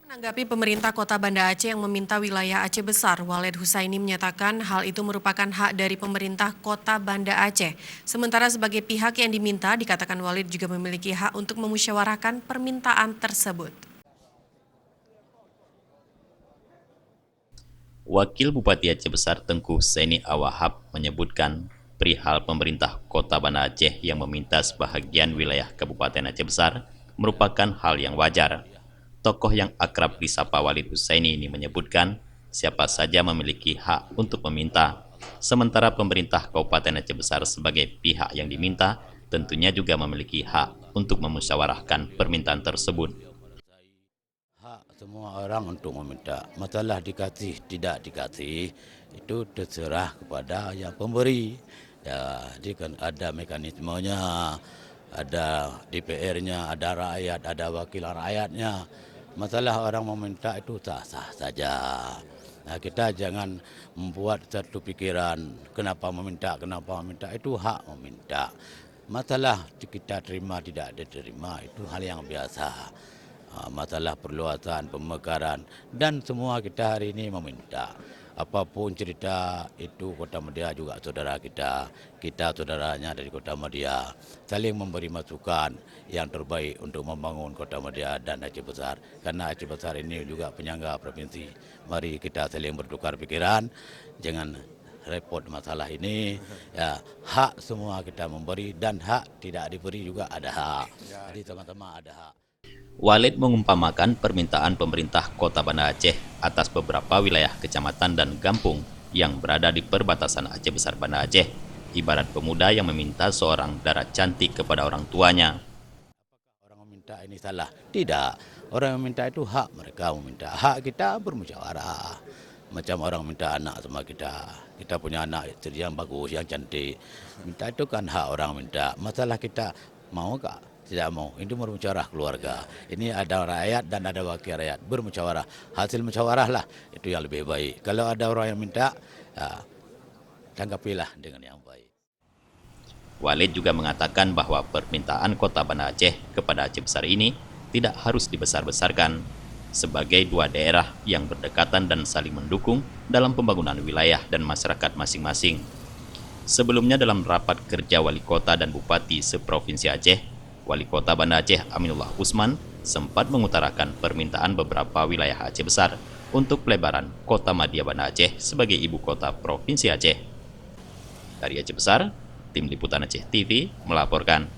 Menanggapi pemerintah Kota Banda Aceh yang meminta wilayah Aceh Besar, Walid Husaini menyatakan hal itu merupakan hak dari pemerintah Kota Banda Aceh. Sementara sebagai pihak yang diminta, dikatakan Walid juga memiliki hak untuk memusyawarahkan permintaan tersebut. Wakil Bupati Aceh Besar Tengku Husaini Awahab menyebutkan perihal pemerintah Kota Banda Aceh yang meminta sebahagian wilayah Kabupaten Aceh Besar merupakan hal yang wajar. Tokoh yang akrab disapa Walid Husaini ini menyebutkan siapa saja memiliki hak untuk meminta. Sementara pemerintah Kabupaten Aceh Besar sebagai pihak yang diminta tentunya juga memiliki hak untuk memusyawarahkan permintaan tersebut. Hak semua orang untuk meminta. Masalah dikasih tidak dikasih itu terserah kepada yang pemberi. Ya, jadi kan ada mekanismenya, ada DPR-nya, ada rakyat, ada wakil rakyatnya. Masalah orang meminta itu sah-sah saja. Nah, kita jangan membuat satu pikiran kenapa meminta itu hak meminta. Masalah kita terima tidak diterima itu hal yang biasa. Masalah perluasan, pemekaran, dan semua kita hari ini meminta. Apapun cerita itu Kota Media juga saudara kita saudaranya dari Kota Media. Saling memberi masukan yang terbaik untuk membangun Kota Media dan Aceh Besar. Karena Aceh Besar ini juga penyangga provinsi. Mari kita saling bertukar pikiran, jangan repot masalah ini. Ya, hak semua kita memberi dan hak tidak diberi juga ada hak. Jadi sama-sama ada hak. Walid mengumpamakan permintaan pemerintah Kota Banda Aceh atas beberapa wilayah kecamatan dan kampung yang berada di perbatasan Aceh Besar Banda Aceh, ibarat pemuda yang meminta seorang darah cantik kepada orang tuanya. Orang meminta ini salah? Tidak. Orang meminta itu hak mereka meminta. Hak kita bermusyawarah. Macam orang minta anak sama kita. Kita punya anak istri yang bagus, yang cantik. Minta itu kan hak orang minta. Masalah kita mau kah? Tidak mau. Ini bermusyawarah keluarga. Ini ada rakyat dan ada wakil rakyat. Bermusyawarah. Hasil musyawarah lah. Itu yang lebih baik. Kalau ada orang yang minta, ya, tanggapilah dengan yang baik. Walid juga mengatakan bahwa permintaan Kota Banda Aceh kepada Aceh Besar ini tidak harus dibesar-besarkan sebagai dua daerah yang berdekatan dan saling mendukung dalam pembangunan wilayah dan masyarakat masing-masing. Sebelumnya dalam rapat kerja Wali Kota dan Bupati seprovinsi Aceh, Wali Kota Banda Aceh Aminullah Usman sempat mengutarakan permintaan beberapa wilayah Aceh Besar untuk pelebaran Kota Madya Banda Aceh sebagai ibu kota Provinsi Aceh. Dari Aceh Besar, Tim Liputan Aceh TV melaporkan.